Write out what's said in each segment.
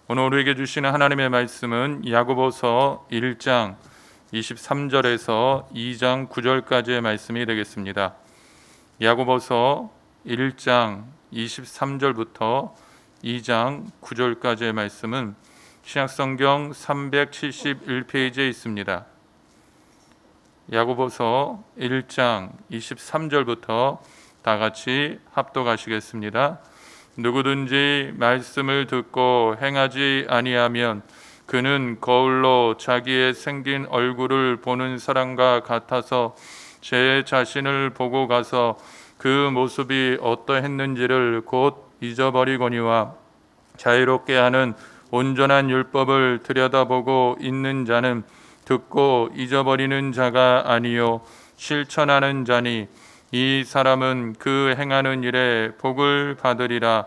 오늘 우리에게 주시는 하나님의 말씀은 야고보서 1장 23절에서 2장 9절까지의 말씀이 되겠습니다. 야고보서 1장 23절부터 2장 9절까지의 말씀은 신약성경 371페이지에 있습니다. 야고보서 1장 23절부터 다 같이 합독하시겠습니다. 누구든지 말씀을 듣고 행하지 아니하면 그는 거울로 자기의 생긴 얼굴을 보는 사람과 같아서 제 자신을 보고 가서 그 모습이 어떠했는지를 곧 잊어버리거니와 자유롭게 하는 온전한 율법을 들여다보고 있는 자는 듣고 잊어버리는 자가 아니요 실천하는 자니 이 사람은 그 행하는 일에 복을 받으리라.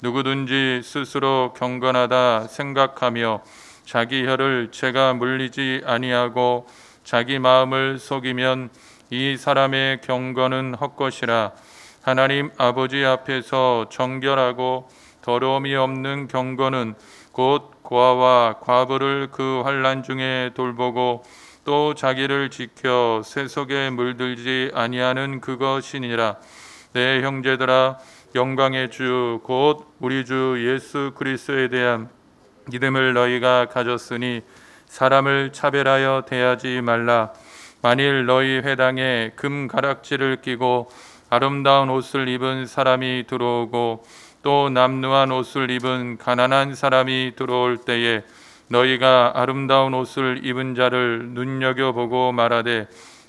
누구든지 스스로 경건하다 생각하며 자기 혀를 죄가 물리지 아니하고 자기 마음을 속이면 이 사람의 경건은 헛것이라. 하나님 아버지 앞에서 정결하고 더러움이 없는 경건은 곧 고아와 과부를 그 환난 중에 돌보고 또 자기를 지켜 세속에 물들지 아니하는 그것이니라. 내 형제들아, 영광의 주 곧 우리 주 예수 그리스도에 대한 믿음을 너희가 가졌으니 사람을 차별하여 대하지 말라. 만일 너희 회당에 금 가락지를 끼고 아름다운 옷을 입은 사람이 들어오고 또 남루한 옷을 입은 가난한 사람이 들어올 때에 너희가 아름다운 옷을 입은 자를 눈여겨보고 말하되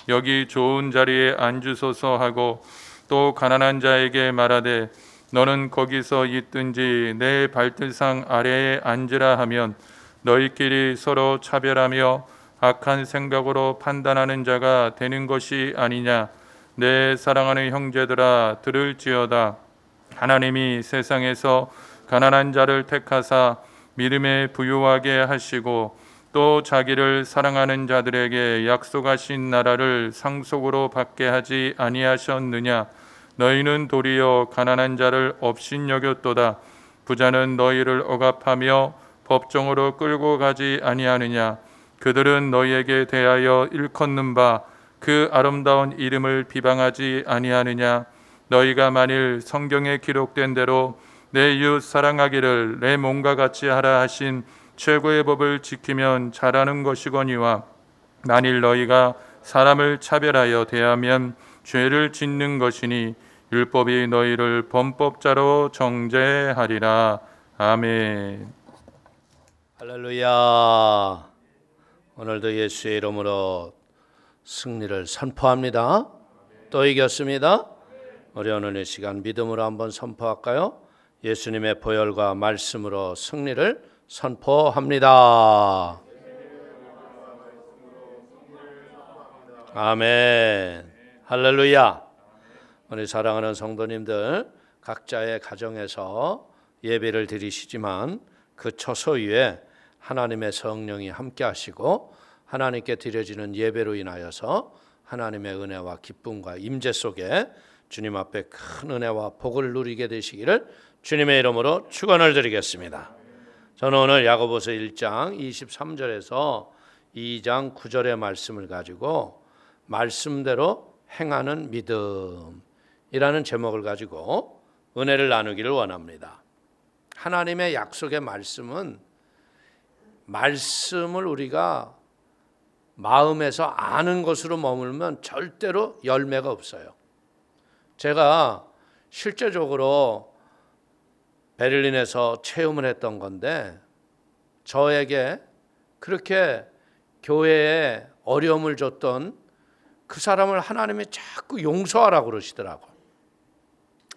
여기 좋은 자리에 앉으소서 하고 또 가난한 자에게 말하되 너는 거기서 있든지 내 발등상 아래에 앉으라 하면 너희끼리 서로 차별하며 악한 생각으로 판단하는 자가 되는 것이 아니냐. 내 사랑하는 형제들아, 들을지어다. 하나님이 세상에서 가난한 자를 택하사 믿음에 부유하게 하시고 또 자기를 사랑하는 자들에게 약속하신 나라를 상속으로 받게 하지 아니하셨느냐. 너희는 도리어 가난한 자를 업신여겼도다. 부자는 너희를 억압하며 법정으로 끌고 가지 아니하느냐. 그들은 너희에게 대하여 일컫는 바 그 아름다운 이름을 비방하지 아니하느냐. 너희가 만일 성경에 기록된 대로 내 이웃 사랑하기를 내 몸과 같이 하라 하신 최고의 법을 지키면 잘하는 것이거니와 만일 너희가 사람을 차별하여 대하면 죄를 짓는 것이니 율법이 너희를 범법자로 정죄하리라. 아멘. 할렐루야. 오늘도 예수의 이름으로 승리를 선포합니다. 또 이겼습니다. 우리 오늘 이 시간 믿음으로 한번 선포할까요? 예수님의 보혈과 말씀으로 승리를 선포합니다. 아멘. 할렐루야. 우리 사랑하는 성도님들, 각자의 가정에서 예배를 드리시지만 그 처소 위에 하나님의 성령이 함께 하시고 하나님께 드려지는 예배로 인하여서 하나님의 은혜와 기쁨과 임재 속에 주님 앞에 큰 은혜와 복을 누리게 되시기를 주님의 이름으로 축원을 드리겠습니다. 저는 오늘 야고보서 1장 23절에서 2장 9절의 말씀을 가지고 말씀대로 행하는 믿음이라는 제목을 가지고 은혜를 나누기를 원합니다. 하나님의 약속의 말씀은 말씀을 우리가 마음에서 아는 것으로 머물면 절대로 열매가 없어요. 제가 실제적으로 베를린에서 체험을 했던 건데 저에게 그렇게 교회에 어려움을 줬던 그 사람을 하나님이 자꾸 용서하라고 그러시더라고요.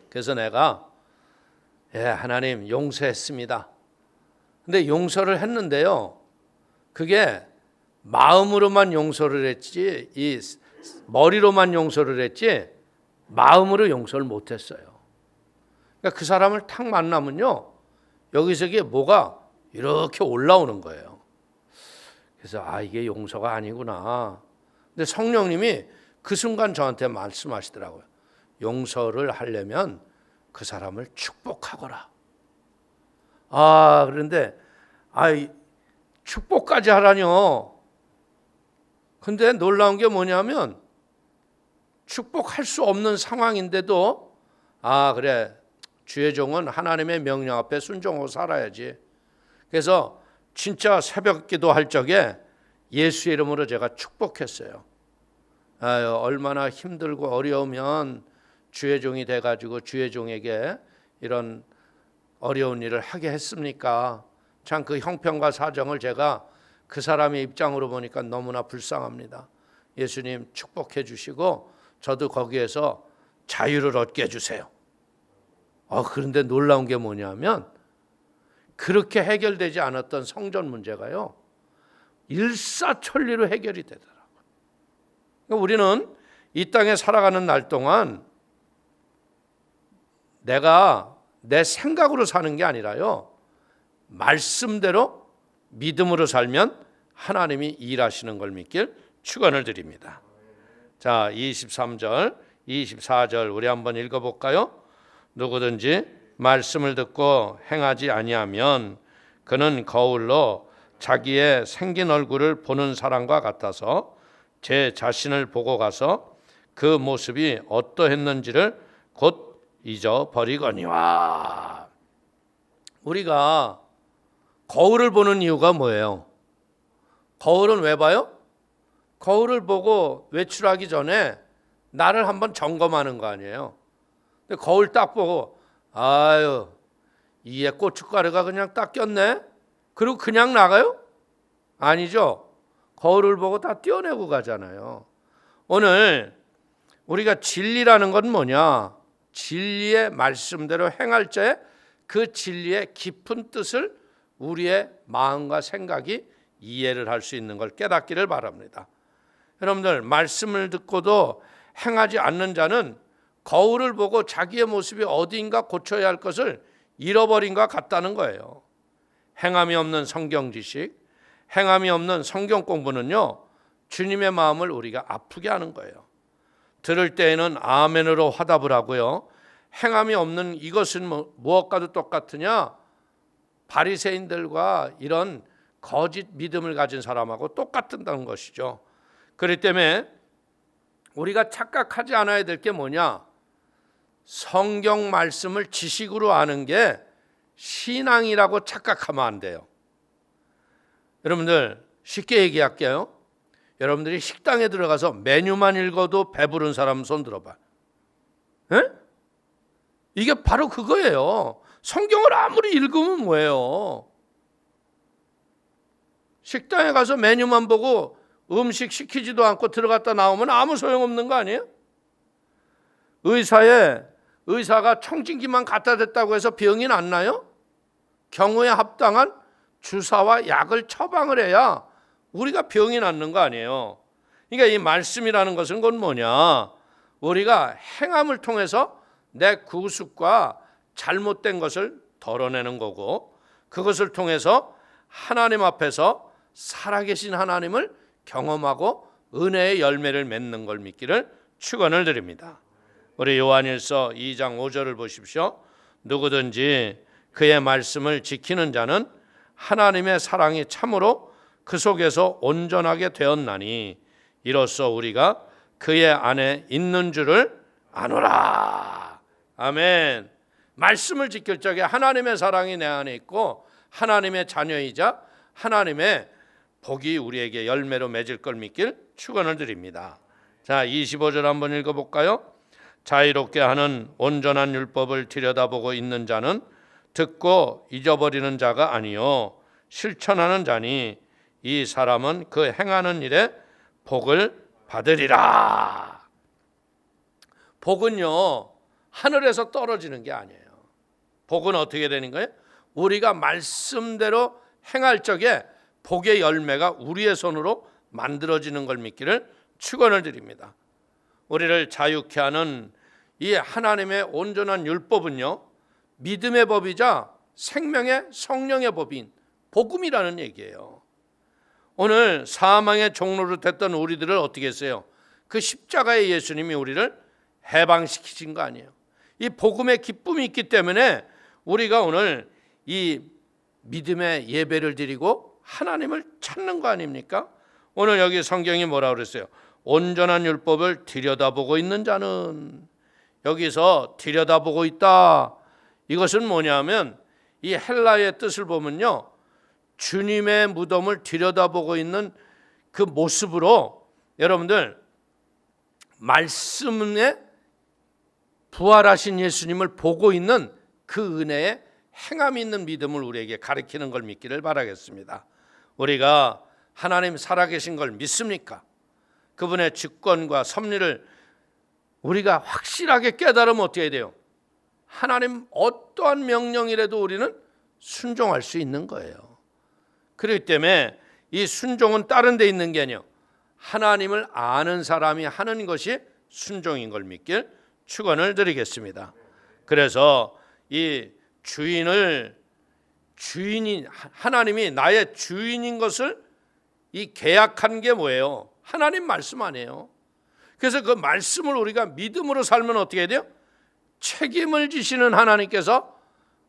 그래서 내가 하나님 용서했습니다. 근데 용서를 했는데요. 그게 마음으로만 용서를 했지 이 머리로만 용서를 했지 마음으로 용서를 못했어요. 그러니까 그 사람을 탁 만나면요. 여기저기 뭐가 이렇게 올라오는 거예요. 그래서 이게 용서가 아니구나. 근데 성령님이 그 순간 저한테 말씀하시더라고요. 용서를 하려면 그 사람을 축복하거라. 그런데 아이, 축복까지 하라뇨. 근데 놀라운 게 뭐냐면 축복할 수 없는 상황인데도 그래, 주의 종은 하나님의 명령 앞에 순종하고 살아야지. 그래서 진짜 새벽 기도할 적에 예수의 이름으로 제가 축복했어요. 얼마나 힘들고 어려우면 주의 종이 돼가지고 주의 종에게 이런 어려운 일을 하게 했습니까? 참 그 형편과 사정을 제가 그 사람의 입장으로 보니까 너무나 불쌍합니다. 예수님 축복해 주시고 저도 거기에서 자유를 얻게 해주세요. 그런데 놀라운 게 뭐냐면 그렇게 해결되지 않았던 성전 문제가요, 일사천리로 해결이 되더라고요. 그러니까 우리는 이 땅에 살아가는 날 동안 내가 내 생각으로 사는 게 아니라요, 말씀대로 믿음으로 살면 하나님이 일하시는 걸 믿길 축원을 드립니다. 자, 23절, 24절 우리 한번 읽어볼까요? 누구든지 말씀을 듣고 행하지 아니하면 그는 거울로 자기의 생긴 얼굴을 보는 사람과 같아서 제 자신을 보고 가서 그 모습이 어떠했는지를 곧 잊어버리거니와. 우리가 거울을 보는 이유가 뭐예요? 거울은 왜 봐요? 거울을 보고 외출하기 전에 나를 한번 점검하는 거 아니에요? 근데 거울 딱 보고 이에 고춧가루가 그냥 딱 꼈네? 그리고 그냥 나가요? 아니죠. 거울을 보고 다 떼어내고 가잖아요. 오늘 우리가 진리라는 건 뭐냐? 진리의 말씀대로 행할 때 그 진리의 깊은 뜻을 우리의 마음과 생각이 이해를 할 수 있는 걸 깨닫기를 바랍니다. 여러분들, 말씀을 듣고도 행하지 않는 자는 거울을 보고 자기의 모습이 어디인가 고쳐야 할 것을 잃어버린 것 같다는 거예요. 행함이 없는 성경 지식, 행함이 없는 성경 공부는요, 주님의 마음을 우리가 아프게 하는 거예요. 들을 때에는 아멘으로 화답을 하고요, 행함이 없는 이것은 무엇과도 똑같으냐? 바리새인들과 이런 거짓 믿음을 가진 사람하고 똑같다는 것이죠. 그렇기 때문에 우리가 착각하지 않아야 될 게 뭐냐? 성경 말씀을 지식으로 아는 게 신앙이라고 착각하면 안 돼요. 여러분들, 쉽게 얘기할게요. 여러분들이 식당에 들어가서 메뉴만 읽어도 배부른 사람 손 들어봐. 에? 이게 바로 그거예요. 성경을 아무리 읽으면 뭐예요? 식당에 가서 메뉴만 보고 음식 시키지도 않고 들어갔다 나오면 아무 소용없는 거 아니에요? 의사가 청진기만 갖다 댔다고 해서 병이 낫나요? 경우에 합당한 주사와 약을 처방을 해야 우리가 병이 낫는 거 아니에요? 그러니까 이 말씀이라는 것은 그건 뭐냐? 우리가 행함을 통해서 내 구습과 잘못된 것을 덜어내는 거고, 그것을 통해서 하나님 앞에서 살아계신 하나님을 경험하고 은혜의 열매를 맺는 걸 믿기를 축원을 드립니다. 우리 요한일서 2장 5절을 보십시오. 누구든지 그의 말씀을 지키는 자는 하나님의 사랑이 참으로 그 속에서 온전하게 되었나니 이로써 우리가 그의 안에 있는 줄을 아노라. 아멘. 말씀을 지킬 적에 하나님의 사랑이 내 안에 있고 하나님의 자녀이자 하나님의 복이 우리에게 열매로 맺을 걸 믿길 축원을 드립니다. 자, 25절 한번 읽어볼까요? 자유롭게 하는 온전한 율법을 들여다보고 있는 자는 듣고 잊어버리는 자가 아니요 실천하는 자니 이 사람은 그 행하는 일에 복을 받으리라. 복은요, 하늘에서 떨어지는 게 아니에요. 복은 어떻게 되는 거예요? 우리가 말씀대로 행할 적에 복의 열매가 우리의 손으로 만들어지는 걸 믿기를 축원을 드립니다. 우리를 자유케 하는 이 하나님의 온전한 율법은요, 믿음의 법이자 생명의 성령의 법인 복음이라는 얘기예요. 오늘 사망의 종로로 됐던 우리들을 어떻게 했어요? 그 십자가의 예수님이 우리를 해방시키신 거 아니에요. 이 복음의 기쁨이 있기 때문에 우리가 오늘 이 믿음의 예배를 드리고 하나님을 찾는 거 아닙니까? 오늘 여기 성경이 뭐라고 그랬어요? 온전한 율법을 들여다보고 있는 자는, 여기서 들여다보고 있다. 이것은 뭐냐면 이 헬라의 뜻을 보면요, 주님의 무덤을 들여다보고 있는 그 모습으로 여러분들 말씀에 부활하신 예수님을 보고 있는 그 은혜의 행함이 있는 믿음을 우리에게 가르치는 걸 믿기를 바라겠습니다. 우리가 하나님 살아계신 걸 믿습니까? 그분의 주권과 섭리를 우리가 확실하게 깨달으면 어떻게 해야 돼요? 하나님 어떠한 명령이라도 우리는 순종할 수 있는 거예요. 그렇기 때문에 이 순종은 다른 데 있는 게 아니에요. 하나님을 아는 사람이 하는 것이 순종인 걸 믿길 축원을 드리겠습니다. 그래서 이 주인이 하나님이 나의 주인인 것을 이 계약한 게 뭐예요? 하나님 말씀 아니에요. 그래서 그 말씀을 우리가 믿음으로 살면 어떻게 해야 돼요? 책임을 지시는 하나님께서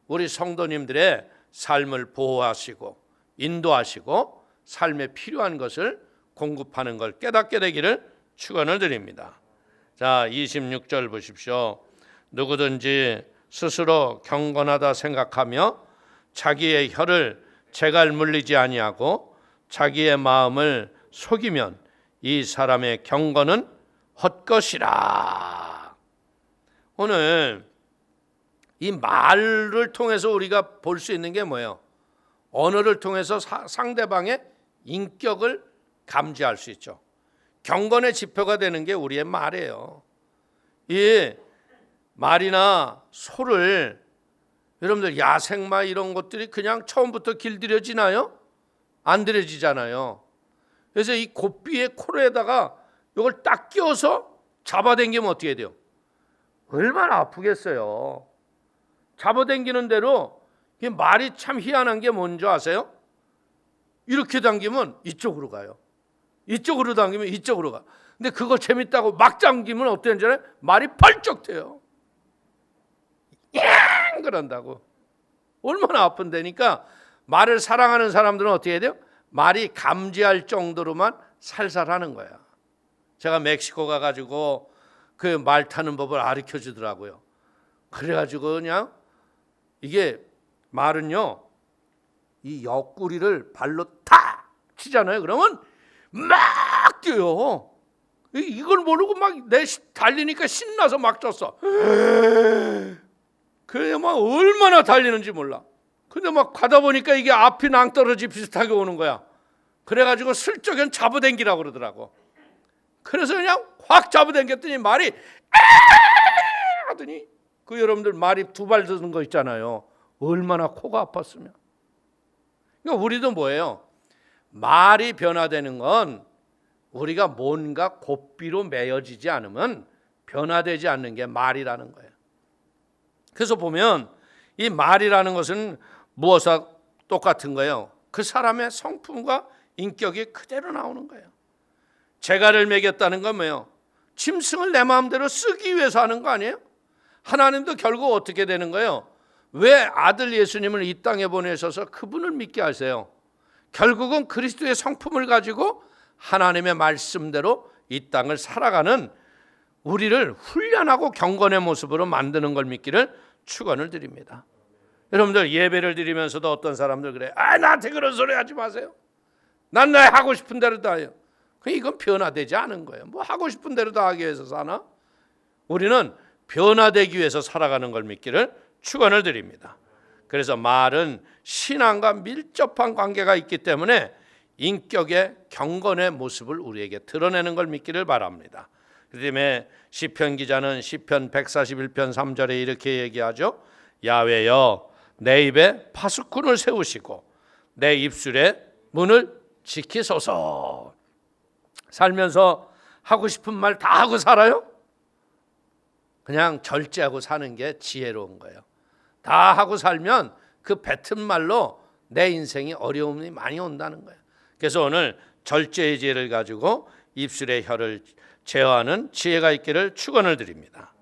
우리 성도님들의 삶을 보호하시고 인도하시고 삶에 필요한 것을 공급하는 걸 깨닫게 되기를 축원을 드립니다. 자, 26절 보십시오. 누구든지 스스로 경건하다 생각하며 자기의 혀를 재갈 물리지 아니하고 자기의 마음을 속이면 이 사람의 경건은 헛것이라. 오늘 이 말을 통해서 우리가 볼 수 있는 게 뭐예요? 언어를 통해서 상대방의 인격을 감지할 수 있죠. 경건의 지표가 되는 게 우리의 말이에요. 이 말이나 소를 여러분들 야생마 이런 것들이 그냥 처음부터 길들여지나요? 안 들여지잖아요. 그래서 이 고삐의 코로에다가 이걸 딱 끼워서 잡아당기면 어떻게 돼요? 얼마나 아프겠어요. 잡아당기는 대로 말이 참 희한한 게 뭔지 아세요? 이렇게 당기면 이쪽으로 가요. 이쪽으로 당기면 이쪽으로 가. 근데 그거 재밌다고 막 당기면 어떻게 되잖아요? 말이 펄쩍 돼요. 양 그런다고. 얼마나 아픈데니까 말을 사랑하는 사람들은 어떻게 해야 돼요? 말이 감지할 정도로만 살살하는 거야. 제가 멕시코 가가지고 그 말 타는 법을 가르쳐 주더라고요. 그래가지고 그냥 이게 말은요, 이 옆구리를 발로 탁 치잖아요. 그러면 막 뛰어요. 이걸 모르고 막 달리니까 신나서 막 쪘어. 그래 막 얼마나 달리는지 몰라. 근데 막 가다 보니까 이게 앞이 낭떠러지 비슷하게 오는 거야. 그래가지고 슬쩍은 잡아당기라고 그러더라고. 그래서 그냥 확 잡아당겼더니 말이 하더니 그 여러분들 말이 두 발 드는 거 있잖아요. 얼마나 코가 아팠으면. 그러니까 우리도 뭐예요? 말이 변화되는 건 우리가 뭔가 고삐로 매여지지 않으면 변화되지 않는 게 말이라는 거예요. 그래서 보면 이 말이라는 것은 무엇과 똑같은 거예요? 그 사람의 성품과 인격이 그대로 나오는 거예요. 재갈을 매겼다는 건 뭐예요? 짐승을 내 마음대로 쓰기 위해서 하는 거 아니에요? 하나님도 결국 어떻게 되는 거예요? 왜 아들 예수님을 이 땅에 보내셔서 그분을 믿게 하세요? 결국은 그리스도의 성품을 가지고 하나님의 말씀대로 이 땅을 살아가는 우리를 훈련하고 경건의 모습으로 만드는 걸 믿기를 축원을 드립니다. 여러분들 예배를 드리면서도 어떤 사람들 그래, 나한테 그런 소리 하지 마세요. 난 나 하고 싶은 대로 다 해요. 이건 변화되지 않은 거예요. 뭐 하고 싶은 대로 다 하기 위해서 사나? 우리는 변화되기 위해서 살아가는 걸 믿기를 축원을 드립니다. 그래서 말은 신앙과 밀접한 관계가 있기 때문에 인격의 경건의 모습을 우리에게 드러내는 걸 믿기를 바랍니다. 그렇기 때문에 시편 기자는 시편 141편 3절에 이렇게 얘기하죠. 야훼여 내 입에 파수꾼을 세우시고 내 입술에 문을 지키소서. 살면서 하고 싶은 말 다 하고 살아요? 그냥 절제하고 사는 게 지혜로운 거예요. 다 하고 살면 그 뱉은 말로 내 인생이 어려움이 많이 온다는 거예요. 그래서 오늘 절제의 지혜를 가지고 입술의 혀를 제어하는 지혜가 있기를 축원을 드립니다.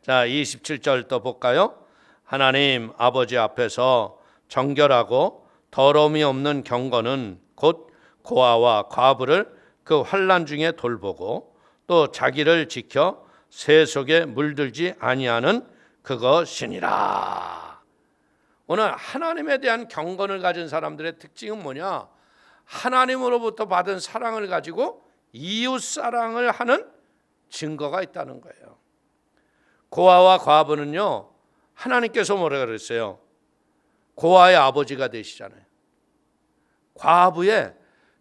자, 27절 또 볼까요? 하나님 아버지 앞에서 정결하고 더러움이 없는 경건은 곧 고아와 과부를 그 환난 중에 돌보고 또 자기를 지켜 새 속에 물들지 아니하는 그것이니라. 오늘 하나님에 대한 경건을 가진 사람들의 특징은 뭐냐? 하나님으로부터 받은 사랑을 가지고 이웃 사랑을 하는 증거가 있다는 거예요. 고아와 과부는요, 하나님께서 뭐라 그랬어요? 고아의 아버지가 되시잖아요. 과부의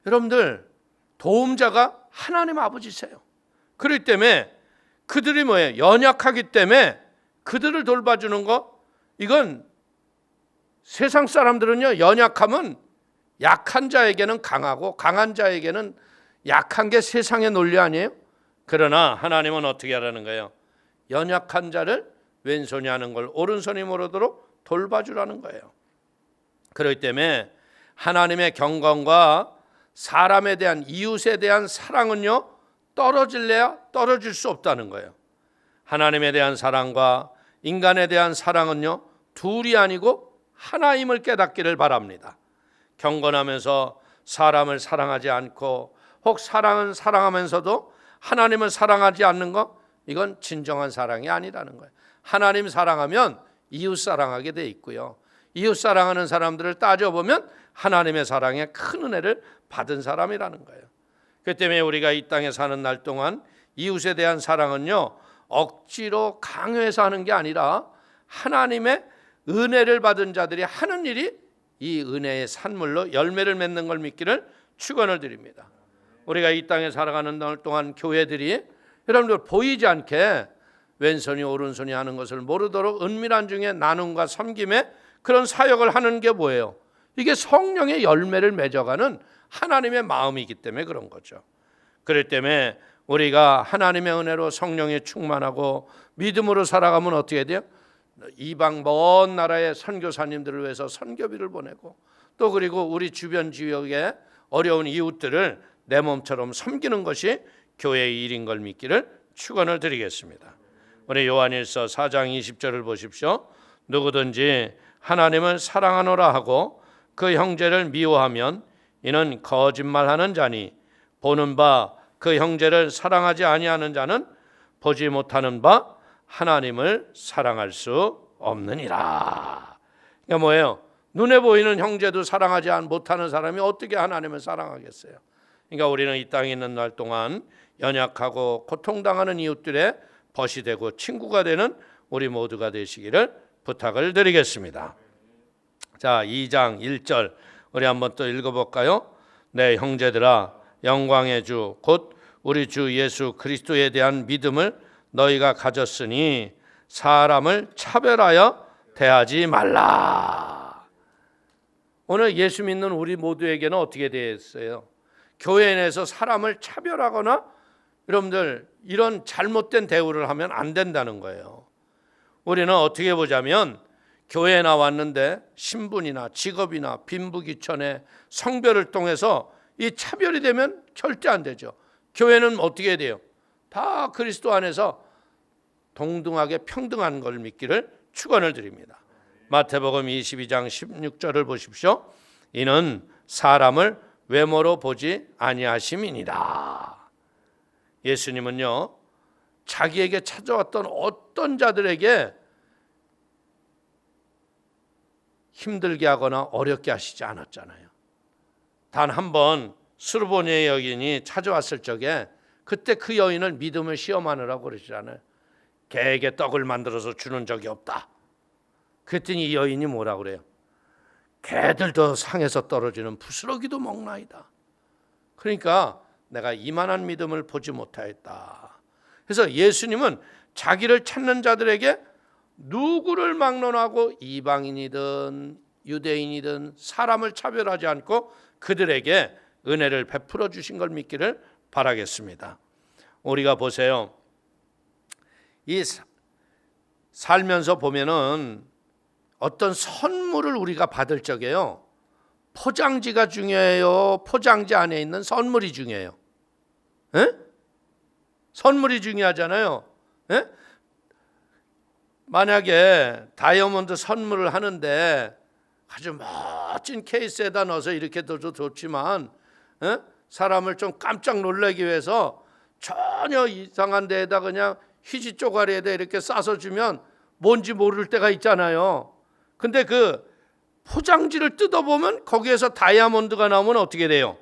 여러분들 도움자가 하나님 아버지세요. 그렇기 때문에 그들이 뭐예요? 연약하기 때문에 그들을 돌봐주는 거, 이건 세상 사람들은요, 연약하면 약한 자에게는 강하고 강한 자에게는 약한 게 세상의 논리 아니에요? 그러나 하나님은 어떻게 하라는 거예요? 연약한 자를 왼손이 하는 걸 오른손이 모르도록 돌봐주라는 거예요. 그렇기 때문에 하나님의 경건과 사람에 대한, 이웃에 대한 사랑은요, 떨어질래야 떨어질 수 없다는 거예요. 하나님에 대한 사랑과 인간에 대한 사랑은요, 둘이 아니고 하나임을 깨닫기를 바랍니다. 경건하면서 사람을 사랑하지 않고, 혹 사랑은 사랑하면서도 하나님을 사랑하지 않는 거, 이건 진정한 사랑이 아니라는 거예요. 하나님 사랑하면 이웃 사랑하게 돼 있고요, 이웃 사랑하는 사람들을 따져보면 하나님의 사랑에 큰 은혜를 받은 사람이라는 거예요. 그렇기 때문에 우리가 이 땅에 사는 날 동안 이웃에 대한 사랑은요, 억지로 강요해서 하는 게 아니라 하나님의 은혜를 받은 자들이 하는 일이 이 은혜의 산물로 열매를 맺는 걸 믿기를 축원을 드립니다. 우리가 이 땅에 살아가는 날 동안 교회들이 여러분들 보이지 않게 왼손이 오른손이 하는 것을 모르도록 은밀한 중에 나눔과 섬김의 그런 사역을 하는 게 뭐예요? 이게 성령의 열매를 맺어가는 하나님의 마음이기 때문에 그런 거죠. 그렇기 때문에 우리가 하나님의 은혜로 성령에 충만하고 믿음으로 살아가면 어떻게 돼요? 이방 먼 나라의 선교사님들을 위해서 선교비를 보내고, 또 그리고 우리 주변 지역의 어려운 이웃들을 내 몸처럼 섬기는 것이 교회의 일인 걸 믿기를 축원을 드리겠습니다. 우리 요한일서 4장 20절을 보십시오. 누구든지 하나님을 사랑하노라 하고 그 형제를 미워하면 이는 거짓말하는 자니, 보는 바 그 형제를 사랑하지 아니하는 자는 보지 못하는 바 하나님을 사랑할 수 없느니라. 그러니까 뭐예요? 눈에 보이는 형제도 사랑하지 못하는 사람이 어떻게 하나님을 사랑하겠어요? 그러니까 우리는 이 땅에 있는 날 동안 연약하고 고통당하는 이웃들의 벗이 되고 친구가 되는 우리 모두가 되시기를 부탁을 드리겠습니다. 자, 2장 1절 우리 한번 또 읽어볼까요? 내 형제들아, 영광의 주 곧 우리 주 예수 그리스도에 대한 믿음을 너희가 가졌으니 사람을 차별하여 대하지 말라. 오늘 예수 믿는 우리 모두에게는 어떻게 되었어요? 교회 내에서 사람을 차별하거나 여러분들 이런 잘못된 대우를 하면 안 된다는 거예요. 우리는 어떻게 보자면 교회에 나왔는데 신분이나 직업이나 빈부귀천의 성별을 통해서 이 차별이 되면 절대 안 되죠. 교회는 어떻게 돼요? 다 그리스도 안에서 동등하게 평등한 걸 믿기를 축원을 드립니다. 마태복음 22장 16절을 보십시오. 이는 사람을 외모로 보지 아니하심이니라. 예수님은요, 자기에게 찾아왔던 어떤 자들에게 힘들게 하거나 어렵게 하시지 않았잖아요. 단 한 번 수르보니의 여인이 찾아왔을 적에 그때 그 여인을 믿음을 시험하느라고 그러시잖아요. 개에게 떡을 만들어서 주는 적이 없다. 그랬더니 이 여인이 뭐라 그래요? 개들도 상에서 떨어지는 부스러기도 먹나이다. 그러니까 내가 이만한 믿음을 보지 못하였다. 그래서 예수님은 자기를 찾는 자들에게 누구를 막론하고 이방인이든 유대인이든 사람을 차별하지 않고 그들에게 은혜를 베풀어 주신 걸 믿기를 바라겠습니다. 우리가 보세요. 이 살면서 보면은 어떤 선물을 우리가 받을 적에요, 포장지가 중요해요? 포장지 안에 있는 선물이 중요해요? 에? 선물이 중요하잖아요. 에? 만약에 다이아몬드 선물을 하는데 아주 멋진 케이스에다 넣어서 이렇게 둬도 좋지만 사람을 좀 깜짝 놀라기 위해서 전혀 이상한 데에다 그냥 휴지 쪼가리에다 이렇게 싸서 주면 뭔지 모를 때가 있잖아요. 근데 그 포장지를 뜯어보면 거기에서 다이아몬드가 나오면 어떻게 돼요?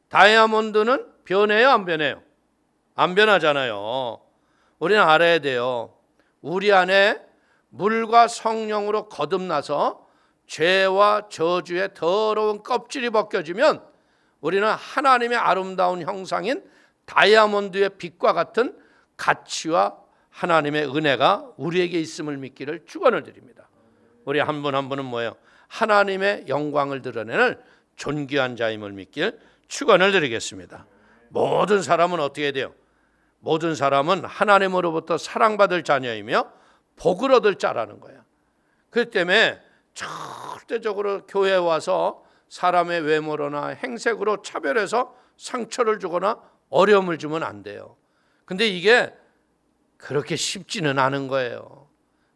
다이아몬드는 변해요, 안 변해요? 안 변하잖아요. 우리는 알아야 돼요. 우리 안에 물과 성령으로 거듭나서 죄와 저주의 더러운 껍질이 벗겨지면 우리는 하나님의 아름다운 형상인 다이아몬드의 빛과 같은 가치와 하나님의 은혜가 우리에게 있음을 믿기를 축원을 드립니다. 우리 한 분 한 분은 뭐예요? 하나님의 영광을 드러내는 존귀한 자임을 믿길 축원을 드리겠습니다. 모든 사람은 어떻게 돼요? 모든 사람은 하나님으로부터 사랑받을 자녀이며 복을 얻을 자라는 거야. 그렇기 때문에 절대적으로 교회에 와서 사람의 외모로나 행색으로 차별해서 상처를 주거나 어려움을 주면 안 돼요. 근데 이게 그렇게 쉽지는 않은 거예요.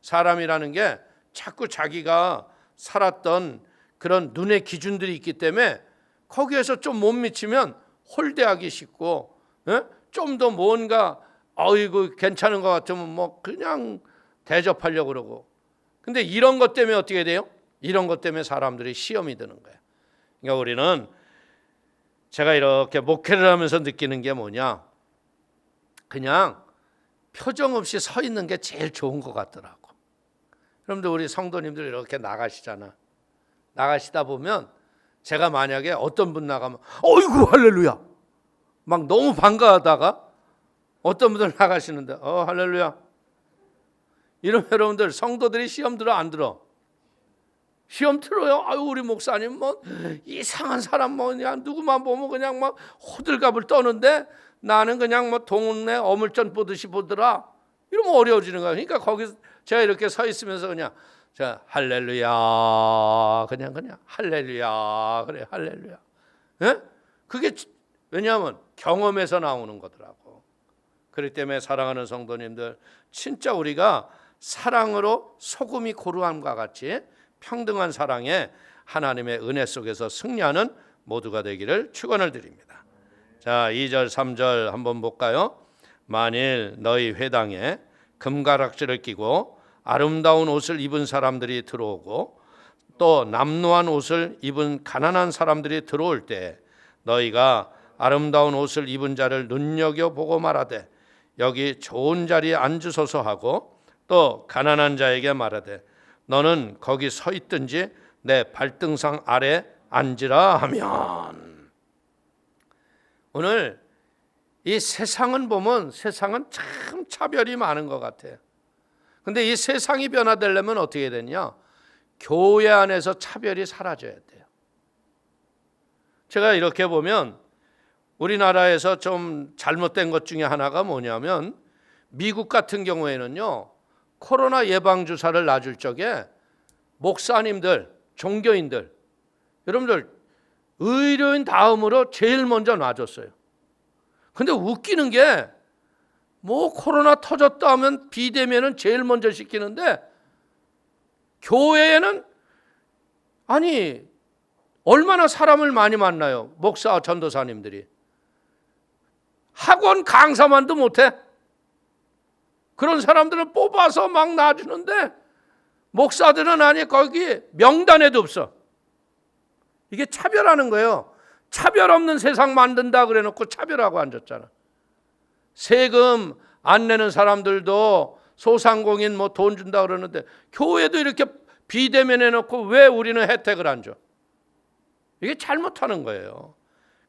사람이라는 게 자꾸 자기가 살았던 그런 눈의 기준들이 있기 때문에 거기에서 좀 못 미치면 홀대하기 쉽고, 좀 더 뭔가 어이구 괜찮은 것 같으면 뭐 그냥 대접하려고 그러고. 근데 이런 것 때문에 어떻게 돼요? 이런 것 때문에 사람들이 시험이 드는 거예요. 그러니까 우리는 제가 이렇게 목회를 하면서 느끼는 게 뭐냐, 그냥 표정 없이 서 있는 게 제일 좋은 것 같더라고. 여러분들 우리 성도님들 이렇게 나가시잖아. 나가시다 보면 제가 만약에 어떤 분 나가면 어이구 할렐루야 막 너무 반가워하다가 어떤 분들 나가시는데 할렐루야 이러면 여러분들 성도들이 시험 들어 안 들어? 시험 들어요. 아유 우리 목사님 뭐 이상한 사람 뭐 그냥 누구만 보면 그냥 막 호들갑을 떠는데 나는 그냥 뭐 동네 어물전 보듯이 보더라. 이러면 어려워지는 거야. 그러니까 거기 제가 이렇게 서 있으면서 그냥 자 할렐루야 그냥 할렐루야 그래 할렐루야. 그게 왜냐하면 경험에서 나오는 거더라고. 그렇기 때문에 사랑하는 성도님들, 진짜 우리가 사랑으로 소금이 고루함과 같이 평등한 사랑에 하나님의 은혜 속에서 승리하는 모두가 되기를 축원을 드립니다. 자, 2절 3절 한번 볼까요? 만일 너희 회당에 금가락지를 끼고 아름다운 옷을 입은 사람들이 들어오고 또 남루한 옷을 입은 가난한 사람들이 들어올 때 너희가 아름다운 옷을 입은 자를 눈여겨보고 말하되 여기 좋은 자리에 앉으소서 하고 또 가난한 자에게 말하되 너는 거기 서 있든지 내 발등상 아래 앉으라 하면. 오늘 이 세상은 보면 세상은 참 차별이 많은 것 같아요. 근데 이 세상이 변화되려면 어떻게 되냐? 교회 안에서 차별이 사라져야 돼요. 제가 이렇게 보면 우리나라에서 좀 잘못된 것 중에 하나가 뭐냐면 미국 같은 경우에는요, 코로나 예방주사를 놔줄 적에 목사님들, 종교인들, 여러분들 의료인 다음으로 제일 먼저 놔줬어요. 근데 웃기는 게 뭐 코로나 터졌다 하면 비대면은 제일 먼저 시키는데 교회에는 아니 얼마나 사람을 많이 만나요. 목사 전도사님들이 학원 강사만도 못해. 그런 사람들은 뽑아서 막 놔주는데 목사들은 아니 거기 명단에도 없어. 이게 차별하는 거예요. 차별 없는 세상 만든다 그래 놓고 차별하고 앉았잖아. 세금 안 내는 사람들도 소상공인 뭐 돈 준다 그러는데 교회도 이렇게 비대면해 놓고 왜 우리는 혜택을 안 줘? 이게 잘못하는 거예요.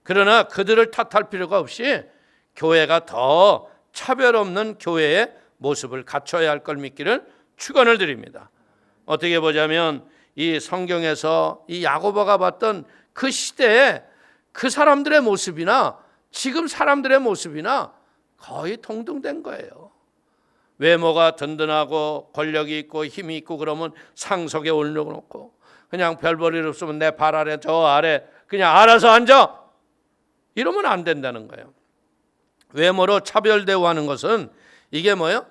그러나 그들을 탓할 필요가 없이 교회가 더 차별 없는 교회의 모습을 갖춰야 할 걸 믿기를 축원을 드립니다. 어떻게 보자면 이 성경에서 이 야고보가 봤던 그 시대에 그 사람들의 모습이나 지금 사람들의 모습이나 거의 동등된 거예요. 외모가 든든하고 권력이 있고 힘이 있고 그러면 상석에 올려놓고 그냥 별 볼 일 없으면 내 발 아래 저 아래 그냥 알아서 앉아. 이러면 안 된다는 거예요. 외모로 차별 대우하는 것은 이게 뭐예요?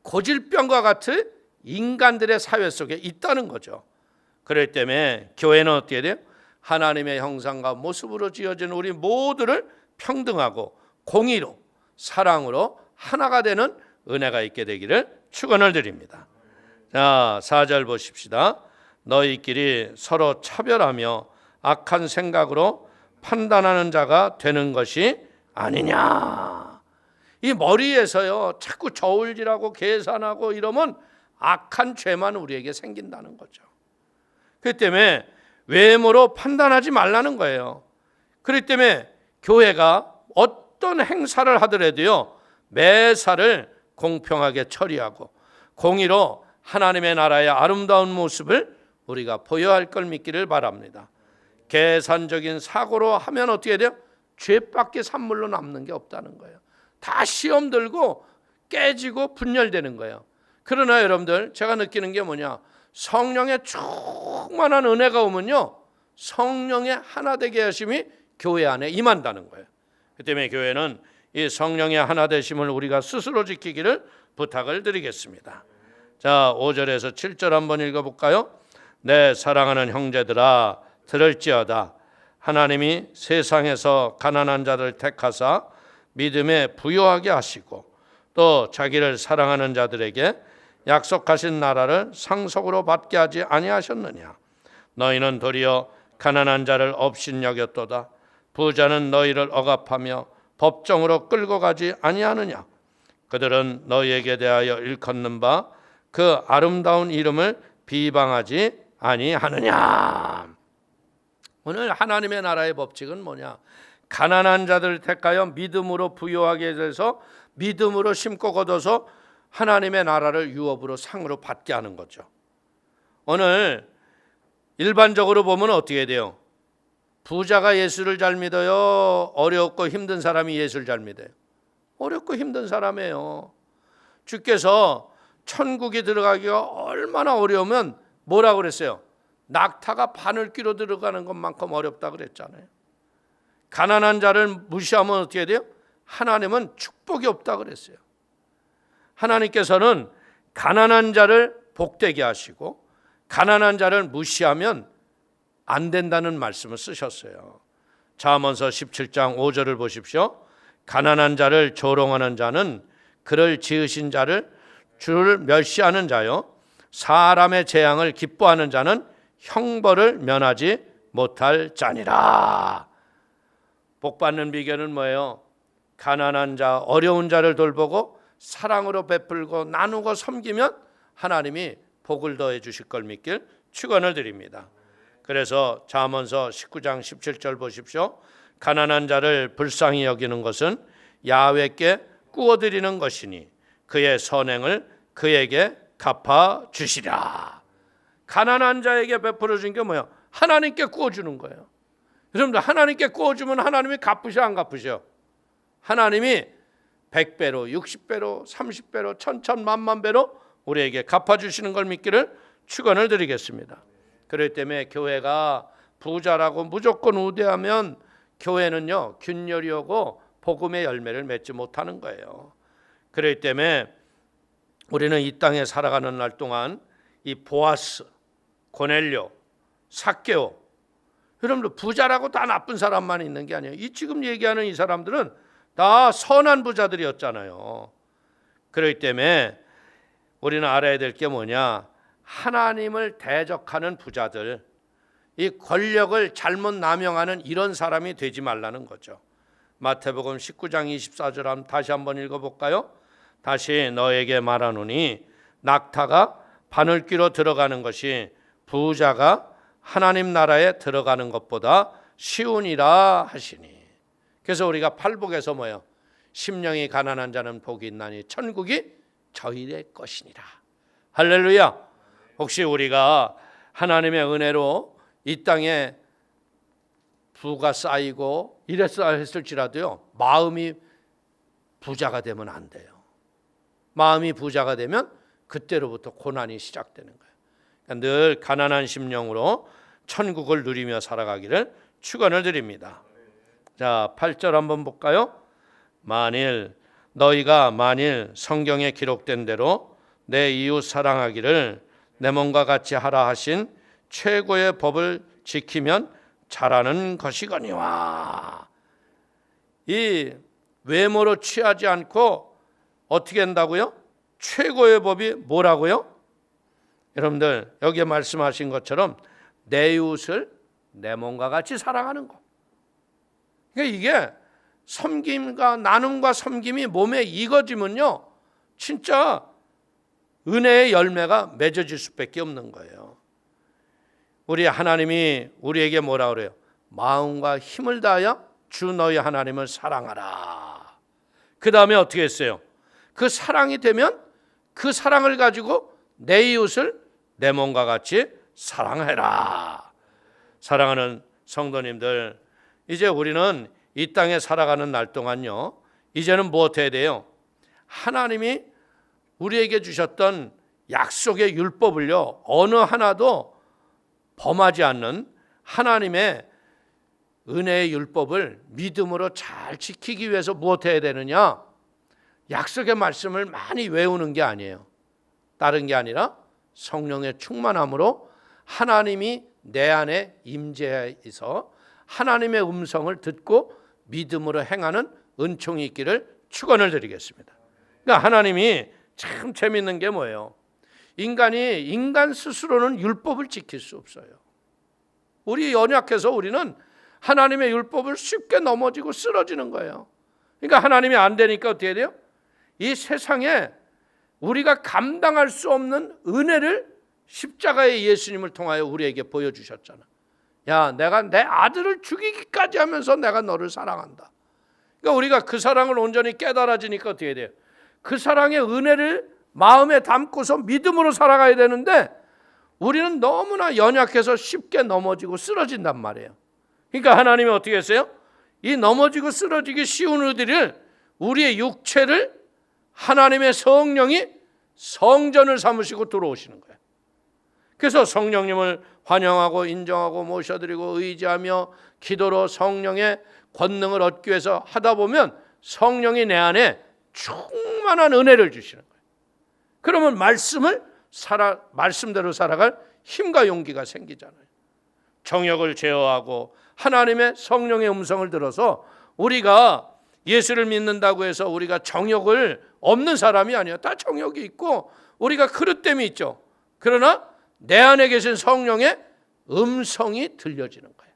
고질병과 같은 인간들의 사회 속에 있다는 거죠. 그렇기 때문에 교회는 어떻게 돼요? 하나님의 형상과 모습으로 지어진 우리 모두를 평등하고 공의로 사랑으로 하나가 되는 은혜가 있게 되기를 축원을 드립니다. 자, 4절 보십시다. 너희끼리 서로 차별하며 악한 생각으로 판단하는 자가 되는 것이 아니냐. 이 머리에서요 자꾸 저울질하고 계산하고 이러면 악한 죄만 우리에게 생긴다는 거죠. 그렇기 때문에 외모로 판단하지 말라는 거예요. 그렇기 때문에 교회가 어떤 행사를 하더라도요 매사를 공평하게 처리하고 공의로 하나님의 나라의 아름다운 모습을 우리가 보여야 할 걸 믿기를 바랍니다. 계산적인 사고로 하면 어떻게 돼요? 죄밖에 산물로 남는 게 없다는 거예요. 다 시험 들고 깨지고 분열되는 거예요. 그러나 여러분들 제가 느끼는 게 뭐냐? 성령의 충만한 은혜가 오면요 성령의 하나 되게 하심이 교회 안에 임한다는 거예요. 그 때문에 교회는 이 성령의 하나 되심을 우리가 스스로 지키기를 부탁을 드리겠습니다. 자, 5절에서 7절 한번 읽어볼까요? 내 사랑하는 형제들아 들을지어다. 하나님이 세상에서 가난한 자를 택하사 믿음에 부요하게 하시고 또 자기를 사랑하는 자들에게 약속하신 나라를 상속으로 받게 하지 아니하셨느냐. 너희는 도리어 가난한 자를 업신여겼도다. 부자는 너희를 억압하며 법정으로 끌고 가지 아니하느냐. 그들은 너희에게 대하여 일컫는 바 그 아름다운 이름을 비방하지 아니하느냐. 오늘 하나님의 나라의 법칙은 뭐냐? 가난한 자들을 택하여 믿음으로 부요하게 해서 믿음으로 심고 거둬서 하나님의 나라를 유업으로 상으로 받게 하는 거죠. 오늘 일반적으로 보면 어떻게 돼요? 부자가 예수를 잘 믿어요? 어렵고 힘든 사람이 예수를 잘 믿어요? 어렵고 힘든 사람이에요. 주께서 천국에 들어가기가 얼마나 어려우면 뭐라고 그랬어요? 낙타가 바늘귀로 들어가는 것만큼 어렵다 그랬잖아요. 가난한 자를 무시하면 어떻게 돼요? 하나님은 축복이 없다 그랬어요. 하나님께서는 가난한 자를 복되게 하시고 가난한 자를 무시하면 안 된다는 말씀을 쓰셨어요. 잠언서 17장 5절을 보십시오. 가난한 자를 조롱하는 자는 그를 지으신 자를 주를 멸시하는 자요 사람의 재앙을 기뻐하는 자는 형벌을 면하지 못할 자니라. 복 받는 비결은 뭐예요? 가난한 자, 어려운 자를 돌보고 사랑으로 베풀고 나누고 섬기면 하나님이 복을 더해 주실 걸 믿길 축원을 드립니다. 그래서 잠언서 19장 17절 보십시오. 가난한 자를 불쌍히 여기는 것은 야훼께 구워드리는 것이니 그의 선행을 그에게 갚아주시라. 가난한 자에게 베풀어 준 게 뭐예요? 하나님께 구워주는 거예요. 여러분들 하나님께 구워주면 하나님이 갚으셔 안 갚으셔? 하나님이 100배로 60배로 30배로 천천만만배로 우리에게 갚아주시는 걸 믿기를 축원을 드리겠습니다. 그렇기 때문에 교회가 부자라고 무조건 우대하면 교회는요 균열이 오고 복음의 열매를 맺지 못하는 거예요. 그렇기 때문에 우리는 이 땅에 살아가는 날 동안 이 보아스, 고넬료, 삭개오, 여러분들 부자라고 다 나쁜 사람만 있는 게 아니에요. 이 지금 얘기하는 이 사람들은 다 선한 부자들이었잖아요. 그렇기 때문에 우리는 알아야 될 게 뭐냐? 하나님을 대적하는 부자들, 이 권력을 잘못 남용하는 이런 사람이 되지 말라는 거죠. 마태복음 19장 24절 다시 한번 읽어볼까요? 다시 너에게 말하노니 낙타가 바늘귀로 들어가는 것이 부자가 하나님 나라에 들어가는 것보다 쉬우니라 하시니. 그래서 우리가 팔복에서 뭐예요? 심령이 가난한 자는 복이 있나니 천국이 저희의 것이니라. 할렐루야. 혹시 우리가 하나님의 은혜로 이 땅에 부가 쌓이고 이랬어 했을지라도요 마음이 부자가 되면 안 돼요. 마음이 부자가 되면 그때로부터 고난이 시작되는 거예요. 그러니까 늘 가난한 심령으로 천국을 누리며 살아가기를 축원을 드립니다. 자, 8절 한번 볼까요? 너희가 만일 성경에 기록된 대로 내 이웃 사랑하기를 내 몸과 같이 하라 하신 최고의 법을 지키면 잘하는 것이거니와. 이 외모로 취하지 않고 어떻게 한다고요? 최고의 법이 뭐라고요? 여러분들 여기에 말씀하신 것처럼 내 이웃을 내 몸과 같이 사랑하는 것. 그러니까 이게 섬김과 나눔과 섬김이 몸에 익어지면요, 진짜 은혜의 열매가 맺어질 수밖에 없는 거예요. 우리 하나님이 우리에게 뭐라 그래요? 마음과 힘을 다하여 주 너희 하나님을 사랑하라. 그 다음에 어떻게 했어요? 그 사랑이 되면 그 사랑을 가지고 내 이웃을 내 몸과 같이 사랑해라. 사랑하는 성도님들, 이제 우리는 이 땅에 살아가는 날 동안요, 이제는 무엇 해야 돼요? 하나님이 우리에게 주셨던 약속의 율법을요, 어느 하나도 범하지 않는 하나님의 은혜의 율법을 믿음으로 잘 지키기 위해서 무엇 해야 되느냐? 약속의 말씀을 많이 외우는 게 아니에요. 다른 게 아니라 성령의 충만함으로 하나님이 내 안에 임재해서 하나님의 음성을 듣고 믿음으로 행하는 은총이 있기를 축원을 드리겠습니다. 그러니까 하나님이 참 재밌는 게 뭐예요? 인간이 인간 스스로는 율법을 지킬 수 없어요. 우리 연약해서 우리는 하나님의 율법을 쉽게 넘어지고 쓰러지는 거예요. 그러니까 하나님이 안 되니까 어떻게 돼요? 이 세상에 우리가 감당할 수 없는 은혜를 십자가의 예수님을 통하여 우리에게 보여주셨잖아. 야, 내가 내 아들을 죽이기까지 하면서 내가 너를 사랑한다. 그러니까 우리가 그 사랑을 온전히 깨달아지니까 어떻게 돼요? 그 사랑의 은혜를 마음에 담고서 믿음으로 살아가야 되는데 우리는 너무나 연약해서 쉽게 넘어지고 쓰러진단 말이에요. 그러니까 하나님이 어떻게 했어요? 이 넘어지고 쓰러지기 쉬운 우리를, 우리의 육체를 하나님의 성령이 성전을 삼으시고 들어오시는 거예요. 그래서 성령님을 환영하고 인정하고 모셔드리고 의지하며 기도로 성령의 권능을 얻기 위해서 하다 보면 성령이 내 안에 충만한 은혜를 주시는 거예요. 그러면 말씀대로 살아갈 힘과 용기가 생기잖아요. 정욕을 제어하고 하나님의 성령의 음성을 들어서 우리가 예수를 믿는다고 해서 우리가 정욕을 없는 사람이 아니에요. 다 정욕이 있고 우리가 그릇됨이 있죠. 그러나 내 안에 계신 성령의 음성이 들려지는 거예요.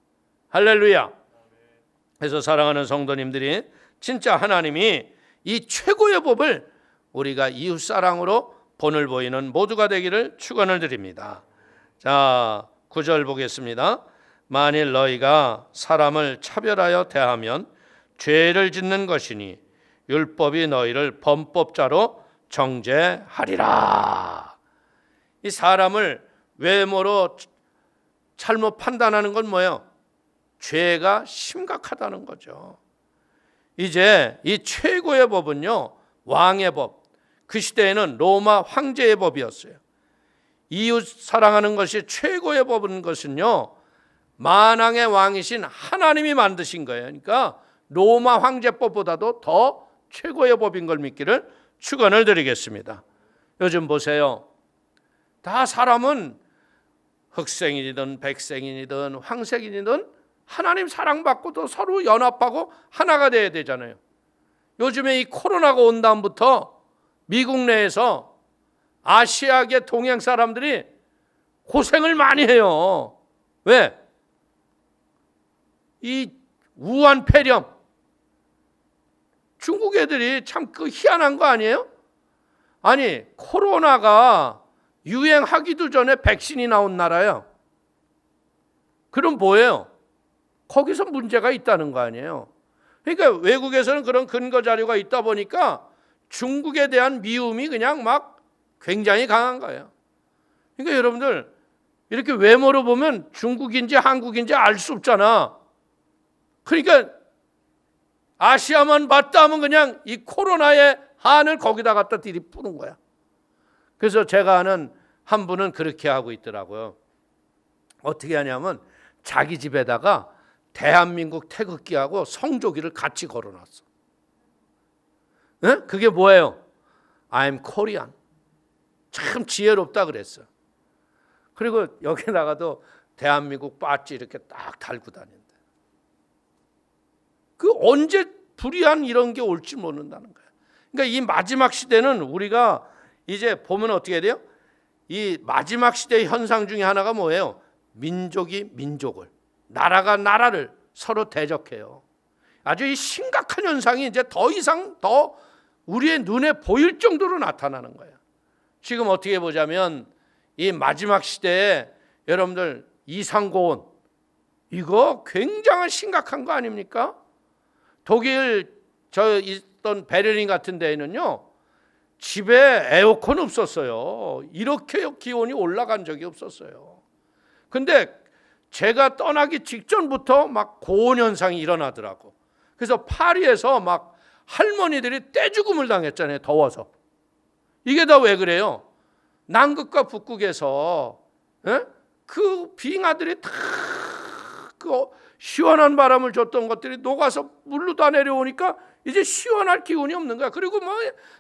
할렐루야. 그래서 사랑하는 성도님들이 진짜 하나님이 이 최고의 법을 우리가 이웃사랑으로 본을 보이는 모두가 되기를 축원을 드립니다. 자, 9절 보겠습니다. 만일 너희가 사람을 차별하여 대하면 죄를 짓는 것이니 율법이 너희를 범법자로 정죄하리라. 이 사람을 외모로 잘못 판단하는 건 뭐예요? 죄가 심각하다는 거죠. 이제 이 최고의 법은요, 왕의 법, 그 시대에는 로마 황제의 법이었어요. 이웃 사랑하는 것이 최고의 법인 것은요, 만왕의 왕이신 하나님이 만드신 거예요. 그러니까 로마 황제법보다도 더 최고의 법인 걸 믿기를 축원을 드리겠습니다. 요즘 보세요. 다 사람은 흑생인이든 백생인이든 황색인이든 하나님 사랑받고도 서로 연합하고 하나가 돼야 되잖아요. 요즘에 이 코로나가 온 다음부터 미국 내에서 아시아계 동양 사람들이 고생을 많이 해요. 왜? 이 우한 폐렴. 중국 애들이 참 그 희한한 거 아니에요? 아니, 코로나가 유행하기도 전에 백신이 나온 나라예요. 그럼 뭐예요? 거기서 문제가 있다는 거 아니에요. 그러니까 외국에서는 그런 근거 자료가 있다 보니까 중국에 대한 미움이 그냥 막 굉장히 강한 거예요. 그러니까 여러분들 이렇게 외모로 보면 중국인지 한국인지 알 수 없잖아. 그러니까 아시아만 봤다 하면 그냥 이 코로나의 한을 거기다 갖다 들이푸는 거야. 그래서 제가 아는 한 분은 그렇게 하고 있더라고요. 어떻게 하냐면 자기 집에다가 대한민국 태극기하고 성조기를 같이 걸어놨어. 네? 그게 뭐예요? I'm Korean. 참 지혜롭다 그랬어. 그리고 여기다가도 대한민국 빠지 이렇게 딱 달고 다닌다. 그 언제 불의한 이런 게 올지 모른다는 거예요. 그러니까 이 마지막 시대는 우리가 이제 보면 어떻게 돼요? 이 마지막 시대의 현상 중에 하나가 뭐예요? 민족이 민족을, 나라가 나라를 서로 대적해요. 아주 이 심각한 현상이 이제 더 이상 더 우리의 눈에 보일 정도로 나타나는 거예요. 지금 어떻게 보자면 이 마지막 시대에 여러분들 이상고온, 이거 굉장히 심각한 거 아닙니까? 독일 저 있던 베를린 같은 데에는요, 집에 에어컨 없었어요. 이렇게 기온이 올라간 적이 없었어요. 근데 제가 떠나기 직전부터 막 고온 현상이 일어나더라고. 그래서 파리에서 막 할머니들이 떼죽음을 당했잖아요. 더워서. 이게 다 왜 그래요? 남극과 북극에서 그 빙하들이 다 그 시원한 바람을 줬던 것들이 녹아서 물로 다 내려오니까 이제 시원할 기운이 없는 거야. 그리고 뭐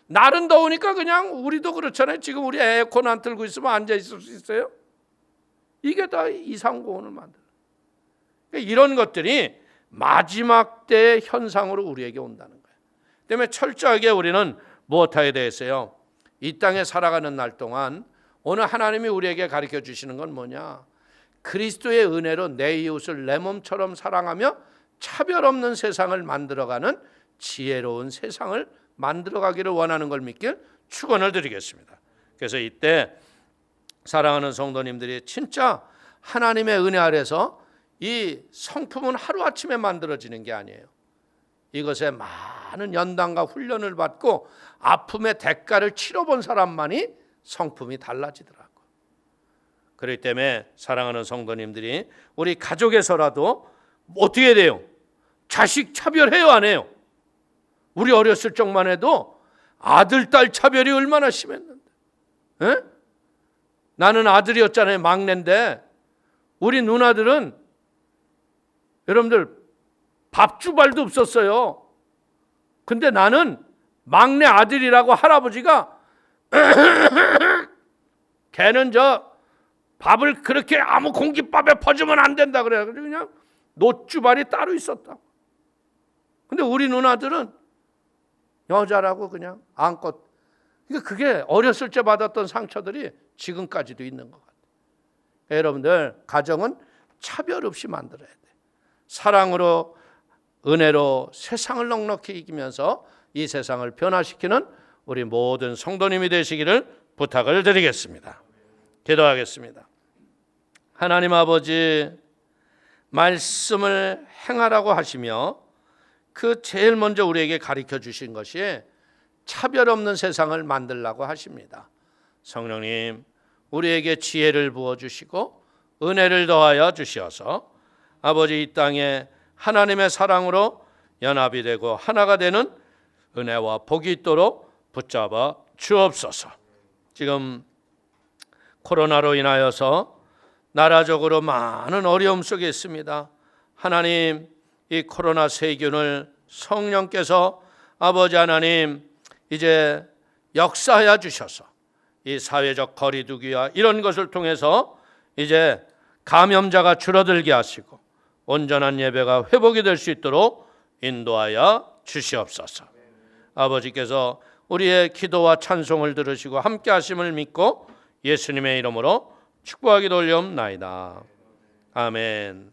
날은 더우니까 그냥 우리도 그렇잖아요. 지금 우리 에어컨 안 틀고 있으면 앉아 있을 수 있어요? 이게 다 이상고온을 만들어요. 그러니까 이런 것들이 마지막 때의 현상으로 우리에게 온다는 거예요. 때문에 철저하게 우리는 무엇하게 되었어요? 이 땅에 살아가는 날 동안 오늘 하나님이 우리에게 가르쳐 주시는 건 뭐냐? 그리스도의 은혜로 내 이웃을 내 몸처럼 사랑하며 차별 없는 세상을 만들어가는 지혜로운 세상을 만들어가기를 원하는 걸 믿길 축원을 드리겠습니다. 그래서 이때 사랑하는 성도님들이 진짜 하나님의 은혜 아래서 이 성품은 하루아침에 만들어지는 게 아니에요. 이것에 많은 연단과 훈련을 받고 아픔의 대가를 치러본 사람만이 성품이 달라지더라고요. 그렇기 때문에 사랑하는 성도님들이 우리 가족에서라도 어떻게 돼요? 자식 차별해요, 안 해요? 우리 어렸을 적만 해도 아들, 딸 차별이 얼마나 심했는데. 에? 나는 아들이었잖아요. 막내인데 우리 누나들은 여러분들 밥주발도 없었어요. 근데 나는 막내 아들이라고 할아버지가 걔는 저 밥을 그렇게 아무 공깃밥에 퍼주면 안 된다 그래. 그냥 노주발이 따로 있었다. 근데 우리 누나들은 여자라고 그냥 안고. 그러니까 그게 어렸을 때 받았던 상처들이 지금까지도 있는 것 같아요. 그러니까 여러분들 가정은 차별 없이 만들어야 돼. 사랑으로 은혜로 세상을 넉넉히 이기면서 이 세상을 변화시키는 우리 모든 성도님이 되시기를 부탁을 드리겠습니다. 기도하겠습니다. 하나님 아버지, 말씀을 행하라고 하시며 그 제일 먼저 우리에게 가르쳐 주신 것이 차별 없는 세상을 만들라고 하십니다. 성령님, 우리에게 지혜를 부어주시고 은혜를 더하여 주시어서 아버지 이 땅에 하나님의 사랑으로 연합이 되고 하나가 되는 은혜와 복이 있도록 붙잡아 주옵소서. 지금 코로나로 인하여서 나라적으로 많은 어려움 속에 있습니다. 하나님, 이 코로나 세균을 성령께서 아버지 하나님 이제 역사하여 주셔서 이 사회적 거리두기와 이런 것을 통해서 이제 감염자가 줄어들게 하시고 온전한 예배가 회복이 될 수 있도록 인도하여 주시옵소서. 아버지께서 우리의 기도와 찬송을 들으시고 함께 하심을 믿고 예수님의 이름으로 축복하기도 올려옵나이다. 아멘.